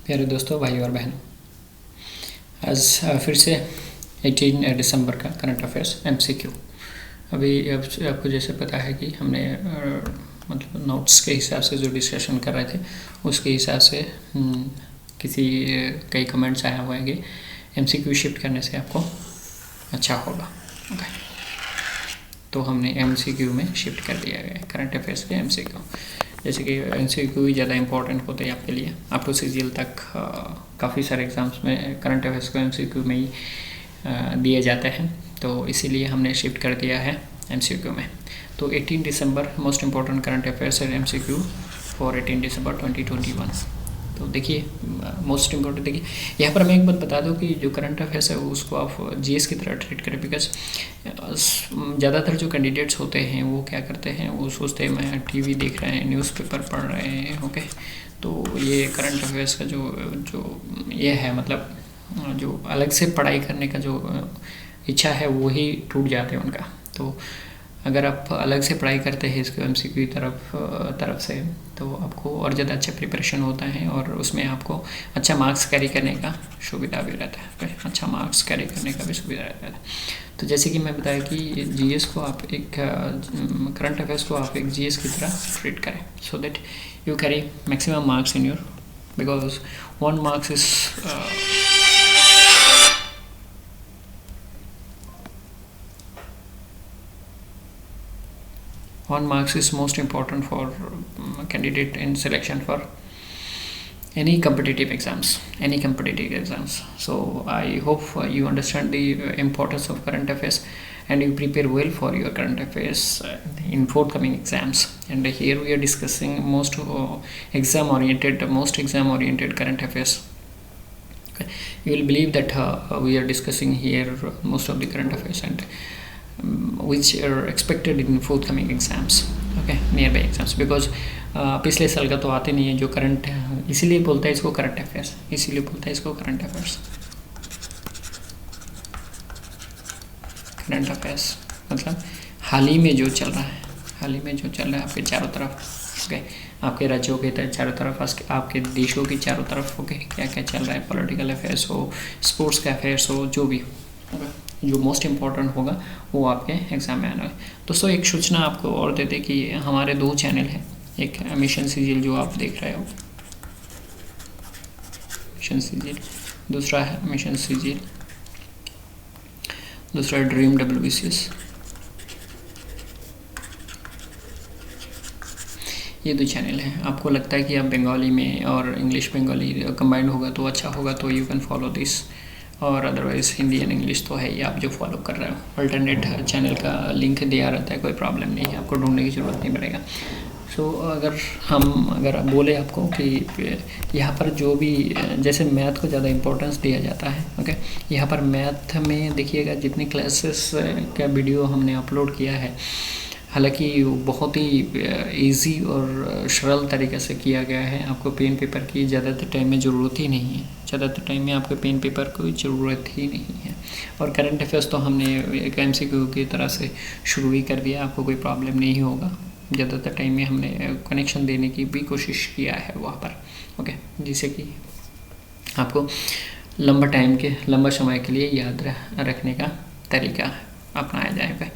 प्यारे दोस्तों, भाई और बहनों, आज फिर से 18 दिसंबर का करंट अफेयर्स MCQ। अभी आपको जैसे पता है कि हमने मतलब नोट्स के हिसाब से जो डिस्कशन कर रहे थे उसके हिसाब से कई कमेंट्स आए हुए हैं कि MCQ शिफ्ट करने से आपको अच्छा होगा। ओके, तो हमने MCQ में शिफ्ट कर दिया गया करंट अफेयर्स के MCQ। जैसे कि MCQ ही ज़्यादा इंपॉर्टेंट होते हैं आपके लिए। अप टू CGL तक काफ़ी सारे एग्ज़ाम्स में करंट अफेयर्स को MCQ में ही दिए जाते हैं, तो इसीलिए हमने शिफ्ट कर दिया है MCQ में। तो 18 दिसंबर मोस्ट इम्पॉर्टेंट करंट अफेयर्स है MCQ फॉर 18 दिसंबर 2021। तो देखिए, मोस्ट इम्पोर्टेंट देखिए, यहाँ पर मैं एक बात बता दूँ कि जो करंट अफेयर्स है उसको आप GS की तरह ट्रीट करें, बिकॉज ज़्यादातर जो कैंडिडेट्स होते हैं वो क्या करते हैं, वो सोचते हैं मैं TV देख रहे हैं, न्यूज़पेपर पढ़ रहे हैं। ओके, तो ये करंट अफेयर्स का जो ये है, मतलब जो अलग से पढ़ाई करने का जो इच्छा है वो ही टूट जाते हैं उनका। तो अगर आप अलग से पढ़ाई करते हैं इसको MCQ की तरफ से, तो आपको और ज़्यादा अच्छा प्रिपरेशन होता है और उसमें आपको अच्छा मार्क्स कैरी करने का सुविधा भी रहता है। अच्छा मार्क्स कैरी करने का भी सुविधा रहता है। तो जैसे कि मैं बताया कि GS को आप एक करंट अफेयर्स को आप एक GS की तरह ट्रीट करें, सो that you carry maximum marks in your, because 1 marks is one marks is most important for candidate in selection for any competitive exams. So I hope you understand the importance of current affairs and you prepare well for your current affairs in forthcoming exams. And here we are discussing most exam oriented current affairs. Okay. You will believe that we are discussing here most of the current affairs and which are expected in forthcoming exams, okay, nearby exams, because पिछले साल का तो आते नहीं है जो current, इसीलिए बोलता है इसको करंट अफेयर्स। मतलब हाल ही में जो चल रहा है आपके चारों तरफ, ओके, आपके राज्यों के चारों तरफ, आपके देशों की चारों तरफ, ओके, क्या क्या चल रहा है, पॉलिटिकल अफेयर्स हो, स्पोर्ट्स का अफेयर्स हो, जो भी, ओके, जो मोस्ट इम्पॉर्टेंट होगा वो आपके एग्ज़ाम में आना है। दोस्तों, एक सूचना आपको और दे दें कि हमारे 2 चैनल हैं। एक मिशन CGL जो आप देख रहे हो, मिशन CGL, दूसरा है मिशन CGL, दूसरा ड्रीम WBCS। ये 2 चैनल हैं। आपको लगता है कि आप बंगाली में और इंग्लिश बंगाली कंबाइंड होगा तो अच्छा होगा, तो यू कैन फॉलो दिस, और अदरवाइज़ हिंदी एंड इंग्लिश तो है ही, आप जो फॉलो कर रहे हो। अल्टरनेट चैनल का लिंक दिया रहता है, कोई प्रॉब्लम नहीं है, आपको ढूंढने की ज़रूरत नहीं पड़ेगा। सो अगर बोले आपको कि यहाँ पर जो भी, जैसे मैथ को ज़्यादा इंपॉर्टेंस दिया जाता है, ओके, यहाँ पर मैथ में देखिएगा जितनी क्लासेस का वीडियो हमने अपलोड किया है, हालांकि बहुत ही इजी और सरल तरीके से किया गया है। आपको पेन पेपर की ज़्यादातर टाइम में ज़रूरत ही नहीं है, आपको पेन पेपर की ज़रूरत ही नहीं है। और करंट अफेयर्स तो हमने एक MCQ की तरह से शुरू ही कर दिया, आपको कोई प्रॉब्लम नहीं होगा। ज़्यादातर टाइम में हमने कनेक्शन देने की भी कोशिश किया है वहाँ पर, ओके, जिससे कि आपको लंबा समय के लिए याद रखने का तरीका अपनाया जाएगा।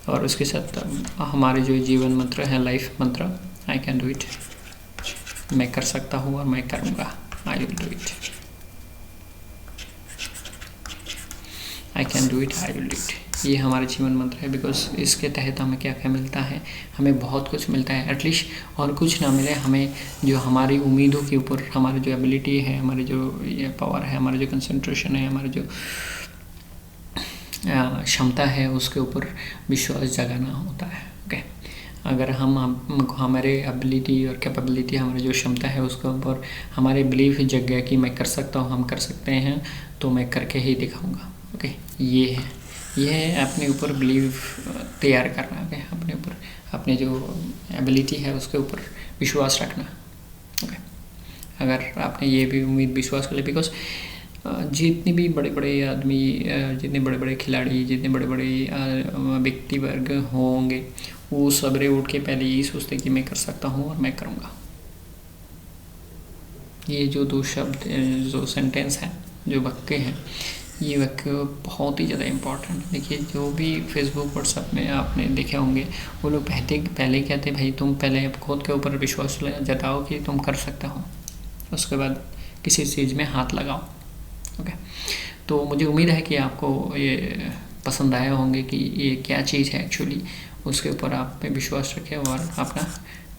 और उसके साथ हमारे जो जीवन मंत्र है, लाइफ मंत्र, आई कैन डू इट, मैं कर सकता हूँ और मैं करूँगा, I will do it, I can do it, I will do it. ये हमारे जीवन मंत्र है, बिकॉज इसके तहत हमें क्या क्या मिलता है, हमें बहुत कुछ मिलता है। एटलीस्ट और कुछ ना मिले, हमें जो हमारी उम्मीदों के ऊपर, हमारी जो एबिलिटी है, हमारी जो ये पावर है, हमारा जो कंसंट्रेशन है, हमारी जो क्षमता है, उसके ऊपर विश्वास जगाना होता है। ओके, अगर हमारे एबिलिटी और कैपेबिलिटी, हमारी जो क्षमता है उसके ऊपर हमारे बिलीफ जग गया कि मैं कर सकता हूँ, हम कर सकते हैं, तो मैं करके ही दिखाऊंगा। ओके, ये है अपने ऊपर बिलीफ तैयार करना, ओके, अपने ऊपर, अपने जो एबिलिटी है उसके ऊपर विश्वास रखना। ओके, अगर आपने ये भी उम्मीद विश्वास कर लिया, बिकॉज जितने भी बड़े बड़े आदमी, जितने बड़े बड़े खिलाड़ी, जितने बड़े बड़े व्यक्ति वर्ग होंगे, वो सवेरे उठ के पहले यही सोचते कि मैं कर सकता हूँ और मैं करूँगा। ये जो दो शब्द जो सेंटेंस है, जो वाक्य हैं, ये वाक्य बहुत ही ज़्यादा इम्पोर्टेंट। देखिए जो भी फेसबुक व्हाट्सएप में आपने देखे होंगे, वो लोग पहले कहते भाई तुम पहले खुद के ऊपर विश्वास जताओ कि तुम कर सकते हो, उसके बाद किसी चीज़ में हाथ लगाओ। ओके, तो मुझे उम्मीद है कि आपको ये पसंद आए होंगे कि ये क्या चीज़ है एक्चुअली, उसके ऊपर आप पे विश्वास रखें और अपना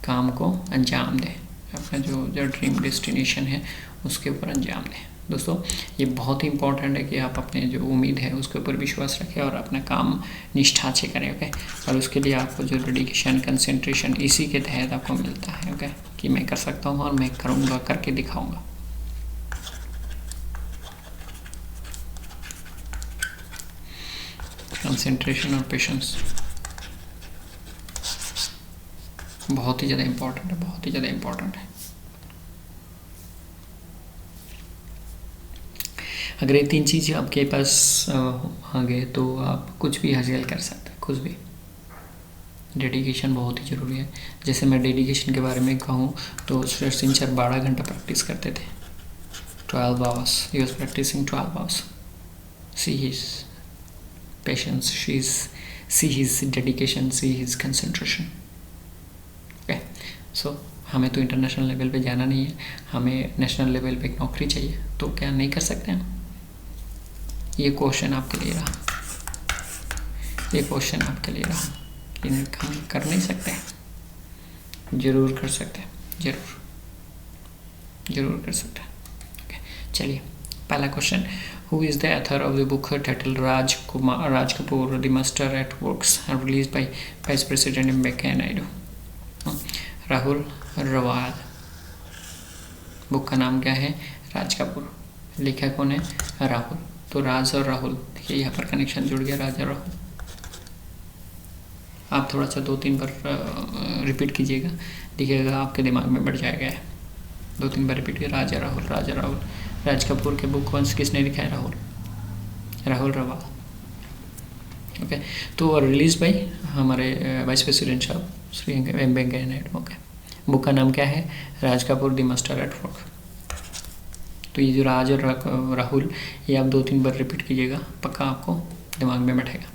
काम को अंजाम दें, अपना जो ड्रीम डेस्टिनेशन है उसके ऊपर अंजाम दें। दोस्तों ये बहुत ही इंपॉर्टेंट है कि आप अपने जो उम्मीद है उसके ऊपर विश्वास रखें और अपना काम निष्ठा से करें। ओके, और उसके लिए आपको जो डेडिकेशन, कंसंट्रेशन इसी के तहत आपको मिलता है। ओके, कि मैं कर सकता हूँ और मैं करूँगा, करके दिखाऊँगा। कंसंट्रेशन और पेशेंस बहुत ही ज़्यादा इम्पोर्टेंट है, बहुत ही ज़्यादा इम्पोर्टेंट है। अगर ये 3 चीज़ आपके पास आ गए तो आप कुछ भी हासिल कर सकते हैं, कुछ भी। डेडिकेशन बहुत ही ज़रूरी है। जैसे मैं डेडिकेशन के बारे में कहूँ तो सिंह सर 12 घंटा प्रैक्टिस करते थे, 12 hours he was practising 12 hours. See his patience, see his dedication, see his concentration. Okay, so हमें तो इंटरनेशनल लेवल पे जाना नहीं है, हमें नेशनल लेवल पे एक नौकरी चाहिए, तो क्या नहीं कर सकते हैं? ये क्वेश्चन आपके लिए रहा, ये क्वेश्चन आपके लिए रहा कि हम कर नहीं सकते? ज़रूर कर सकते हैं, ज़रूर कर सकते हैं। ओके, चलिए पहला question, who is the author of the book title Raj Kapoor the master at works release by vice president Venkaiah Naidu? Rahul Rawal. Book का नाम क्या है? राज कपूर। लिखा कौन है? राहुल। तो राज और राहुल, देखिए यहाँ पर कनेक्शन जुड़ गया, राज और राहुल। आप थोड़ा सा 2-3 बार रिपीट कीजिएगा, देखिएगा आपके दिमाग में बढ़ जाएगा। 2-3 बार रिपीट कीजिए, राजा राहुल, राजा राहुल। राज कपूर के बुक कौन किसने लिखा है? राहुल रवाल। ओके, तो रिलीज बाई हमारे वाइस प्रेसिडेंट साहब श्री वेंकैया नायडू। ओके, बुक का नाम क्या है? Raj Kapoor the master at work. तो ये जो राज और राहुल, ये आप 2-3 बार रिपीट कीजिएगा, पक्का आपको दिमाग में बैठेगा।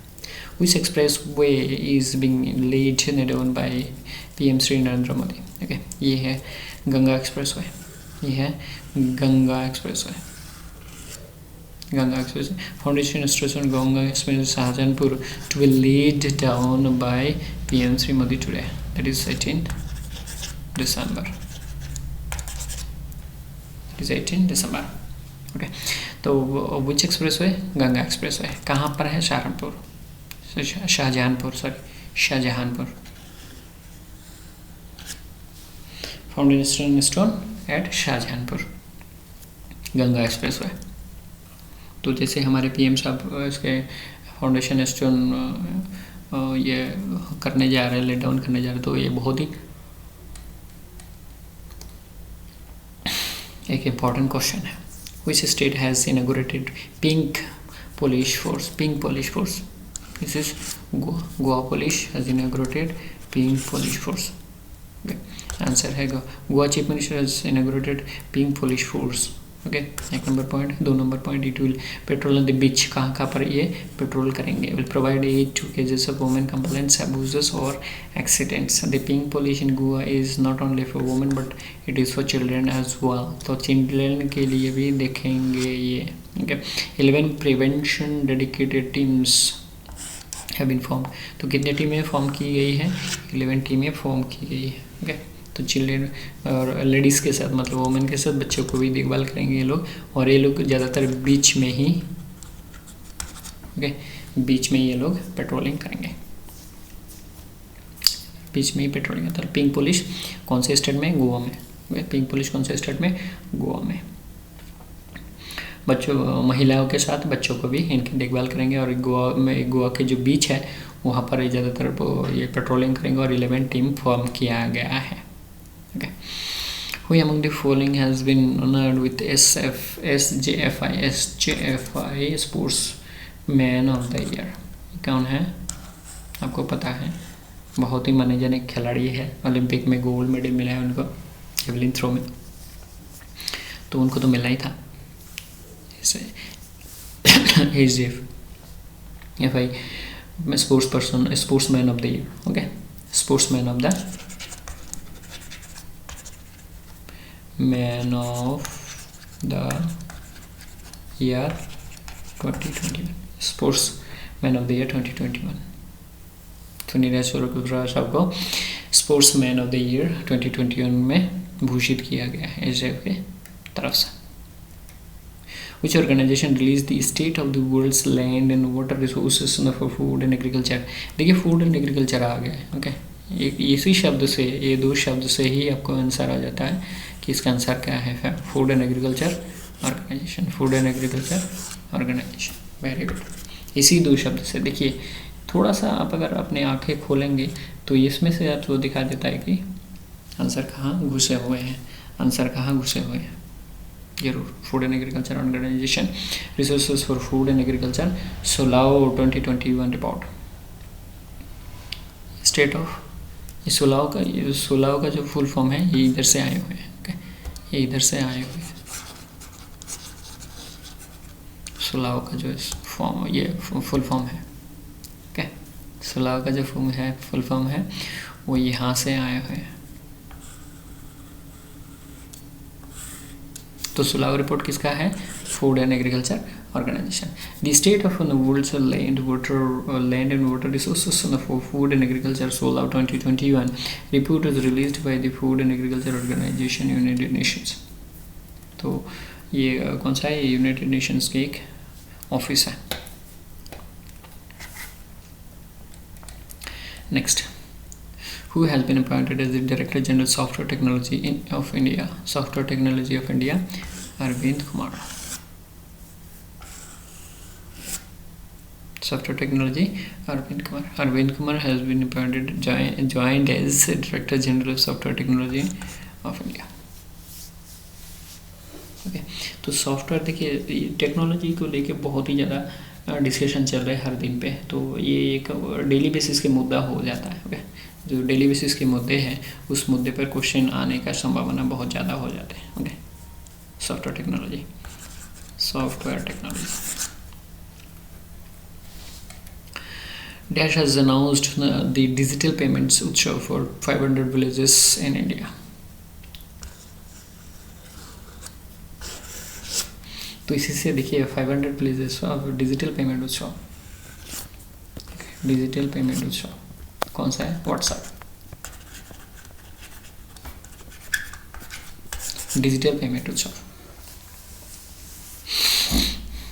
Which expressway is being laid down by PM Shri Narendra Modi? Okay, ये है गंगा एक्सप्रेसवे, ये है Ganga expressway. Foundation station Ganga express Shahjahanpur to be laid down by PM Shri Modi today, that is 18 December. It is 18 December. Okay, तो विच एक्सप्रेसवे? गंगा एक्सप्रेसवे। कहाँ पर है? Shahjahanpur. Foundation stone eight Shahjahanpur, Ganga expressway. तो जैसे हमारे PM साहब इसके फाउंडेशन स्टोन ये करने जा रहे हैं, लेट डाउन करने जा रहे हैं, तो ये बहुत ही एक इम्पॉर्टेंट क्वेश्चन है। Which state has inaugurated pink police force? Pink police force. This is Goa police has inaugurated pink police force. Okay. Answer है Goa chief minister has inaugurated pink police force. Okay. 1 number point. 2 number point, it will patrol on the beach. कहाँ पर ये petrol करेंगे? Will provide aid to cases of women complaints, abuses or accidents. The pink police in Goa is not only for women but it is for children as well. तो children के लिए भी देखेंगे ये। Okay. 11 prevention dedicated teams have been formed. तो कितनी टीमें form की गई है? 11 टीमें फॉर्म की गई है। ओके, तो चिल्ड्रन और लेडीज़ के साथ, मतलब वुमेन के साथ बच्चों को भी देखभाल करेंगे ये लोग, और ये लोग ज़्यादातर बीच में ही, ओके, बीच में ये लोग पेट्रोलिंग करेंगे, बीच में ही पेट्रोलिंग। तो पिंक पुलिस कौन से स्टेट में? गोवा में। पिंक पुलिस कौन से स्टेट में? गोवा में। बच्चों, महिलाओं के साथ बच्चों को भी इनकी देखभाल करेंगे, और गोवा के जो बीच है वहाँ पर ज़्यादातर ये पेट्रोलिंग करेंगे, और 11 टीम फॉर्म किया गया है। Okay, Who among the following has been honored with SJFI Sportsman of the Year? कौन है? आपको पता है, बहुत ही माने जाने खिलाड़ी है, ओलंपिक में गोल्ड मेडल मिला है उनको जेवलिन थ्रो में। तो उनको तो मिलना ही था। ऐसे as F I sports person, sportsman of the year, okay, sportsman of the year 2021, sportsman of the year 2021। तो नीरज चोपड़ा साहब को sportsman of the year 2021 में भूषित किया गया है एसडीएफ के तरफ से। Which organization released the state of the world's land and water resources for food and agriculture? देखिए फूड एंड एग्रीकल्चर आ गया है, ओके। एक इसी शब्द से, ये दो शब्द से ही आपको आंसर आ जाता है कि इसका आंसर क्या है, food and agriculture organisation, food and agriculture organisation. Very good, इसी दो शब्द से। देखिए थोड़ा सा आप अगर अपने आंखें खोलेंगे तो इसमें से आपको दिखा देता है कि आंसर कहाँ घुसे हुए हैं, आंसर कहाँ घुसे हुए हैं। जरूर, food and agriculture organisation, resources for food and agriculture, सोलाओ 2021 रिपोर्ट। स्टेट ऑफ, सोलाओ का जो फुल फॉर्म है ये इधर से आए हुए हैं, ओके, ये इधर से आए हुए हैं। सोलाओ का जो फॉर्म, ये फुल फॉर्म है, ओके, सोलाओ का जो फुल फॉर्म है वो यहाँ से आए हुए हैं। तो सुलाओ रिपोर्ट किसका है, food and agriculture organisation. The state of the world's land and water resources for food and agriculture सोलाओ 2021 report is released by the food and agriculture organisation United Nations. तो ये कौन सा है, ये यूनाइटेड नेशंस की एक ऑफिस है। Next, who has been appointed as the Director General Software Technology of India, Software Technology of India, Arvind Kumar। Software Technology, Arvind Kumar has been appointed, joined as Director General of Software Technology of India। Okay, तो software देखिए technology को लेके बहुत ही ज़्यादा discussion चल रहा है हर दिन पे, तो ये एक डेली बेसिस के मुद्दा हो जाता है, ओके। जो डेली बेसिस के मुद्दे हैं उस मुद्दे पर क्वेश्चन आने का संभावना बहुत ज़्यादा हो जाते हैं, okay. Software technology, Dash has announced the digital payments Utsav for 500 villages in India। तो इसी से देखिए 500 विलेजेस ऑफ डिजिटल पेमेंट उत्सव, डिजिटल पेमेंट उत्सव कौन सा है, व्हाट्सएप, डिजिटल पेमेंट उत्सव,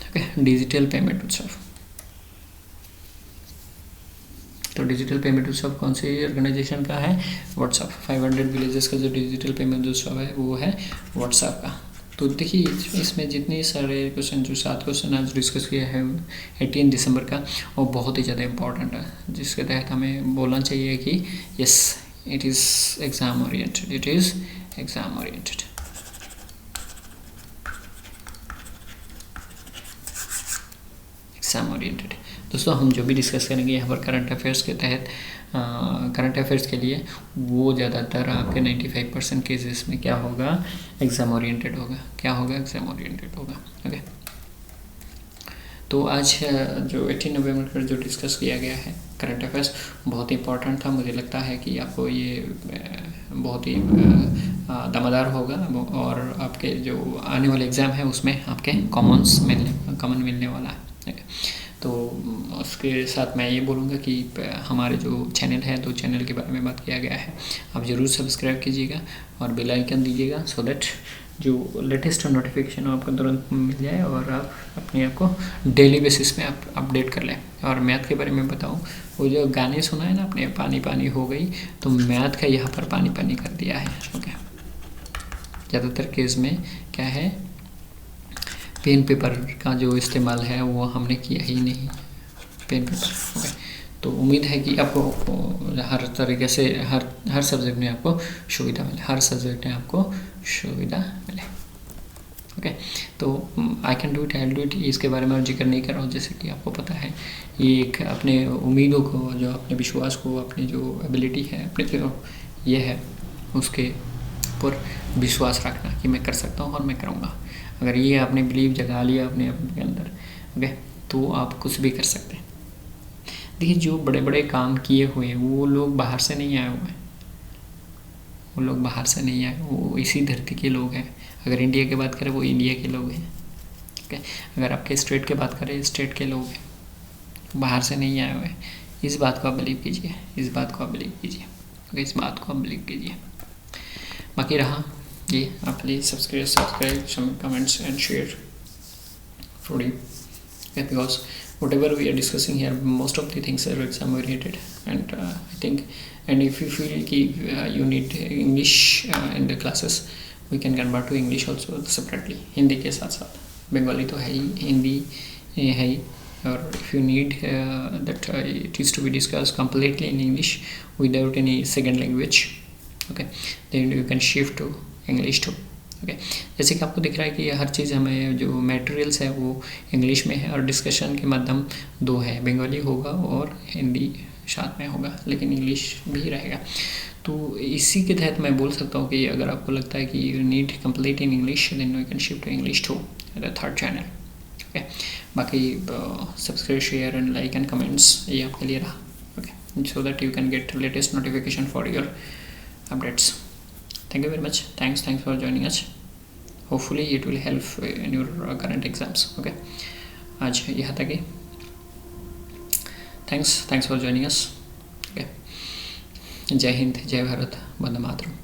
ओके, डिजिटल पेमेंट उत्सव। तो डिजिटल पेमेंट उत्सव कौन सी ऑर्गेनाइजेशन का है, व्हाट्सएप। 500 विलेजेस का जो डिजिटल पेमेंट उत्सव है वो है व्हाट्सएप का। तो देखिए इसमें जितने सारे क्वेश्चन, जो 7 क्वेश्चन आज डिस्कस किया है 18 दिसंबर का, वो बहुत ही ज़्यादा इम्पॉर्टेंट है, जिसके तहत हमें बोलना चाहिए कि yes it is exam oriented, it is exam oriented. Exam oriented दोस्तों, हम जो भी डिस्कस करेंगे यहाँ पर करंट अफेयर्स के तहत, करंट अफेयर्स के लिए, वो ज़्यादातर आपके 95% केसेस में क्या होगा, एग्ज़ाम ओरिएंटेड होगा। क्या होगा, एग्ज़ाम ओरिएंटेड होगा, ओके। तो आज जो 18 नवंबर पर जो डिस्कस किया गया है करंट अफेयर्स, बहुत ही इंपॉर्टेंट था। मुझे लगता है कि आपको ये बहुत ही दमदार होगा, और आपके जो आने वाले एग्ज़ाम है उसमें आपके कॉमन मिलने वाला है। तो उसके साथ मैं ये बोलूँगा कि हमारे जो चैनल है, 2 चैनल के बारे में बात किया गया है, आप ज़रूर सब्सक्राइब कीजिएगा और बेल आइकन दीजिएगा, सो दैट जो लेटेस्ट नोटिफिकेशन आपको तुरंत मिल जाए और आप अपने आप को डेली बेसिस पे आप अपडेट कर लें। और मैथ के बारे में बताऊँ, वो जो गाने सुना है ना आपने, पानी पानी हो गई, तो मैथ का यहाँ पर पानी पानी कर दिया है, ओके। ज़्यादातर केस में क्या है, पेन पेपर का जो इस्तेमाल है वो हमने किया ही नहीं, पेन पेपर, ओके। तो उम्मीद है कि आपको हर तरीके से हर सब्जेक्ट में आपको सुविधा मिले, हर सब्जेक्ट में आपको सुविधा मिले, ओके। तो I can do it, I will do it, इसके बारे में जिक्र नहीं कर रहा हूँ। जैसे कि आपको पता है, ये एक अपने उम्मीदों को, जो अपने विश्वास को, अपनी जो एबिलिटी है, अपने जो ये है, उसके ऊपर विश्वास रखना कि मैं कर सकता हूँ और मैं करूँगा। अगर ये आपने बिलीव जगा लिया अपने अपने अंदर, ओके, तो आप कुछ भी कर सकते हैं। देखिए जो बड़े बड़े काम किए हुए हैं वो लोग बाहर से नहीं आए हुए हैं, वो लोग बाहर से नहीं आए, वो इसी धरती के लोग हैं। अगर इंडिया की बात करें वो इंडिया के लोग हैं, ओके। अगर आपके स्टेट की बात करें स्टेट के लोग हैं, बाहर से नहीं आए हुए। इस बात को आप बिलीव कीजिए, इस बात को आप बिलीव कीजिए, ओके, इस बात को आप बिलीव कीजिए। बाकी रहा ये, आप please subscribe some comments and share for you, because whatever we are discussing here, most of the things are exam oriented, and I think, and if you feel कि you need English in the classes, we can convert to English also separately, Hindi के साथ साथ बंगाली तो है ही, हिंदी है ही, और if you need that it is to be discussed completely in English without any second language, okay, then you can shift to English too, okay। जैसे कि आपको दिख रहा है कि हर चीज़ हमें जो मटेरियल्स है वो इंग्लिश में है, और डिस्कशन के माध्यम दो है, बंगाली होगा और हिंदी साथ में होगा, लेकिन इंग्लिश भी रहेगा। तो इसी के तहत मैं बोल सकता हूँ कि अगर आपको लगता है कि you need complete in English, then you can shift to English to the third channel, okay. बाकी subscribe share and like and comments ये आपके लिए रहा, okay, so that you can get latest notification for your updates. Thank you very much. Thanks for joining us. Hopefully it will help in your current exams. Okay. आज यहाँ तक ही. Thanks for joining us. Okay. जय हिंद, जय भारत, वंदे मातरम.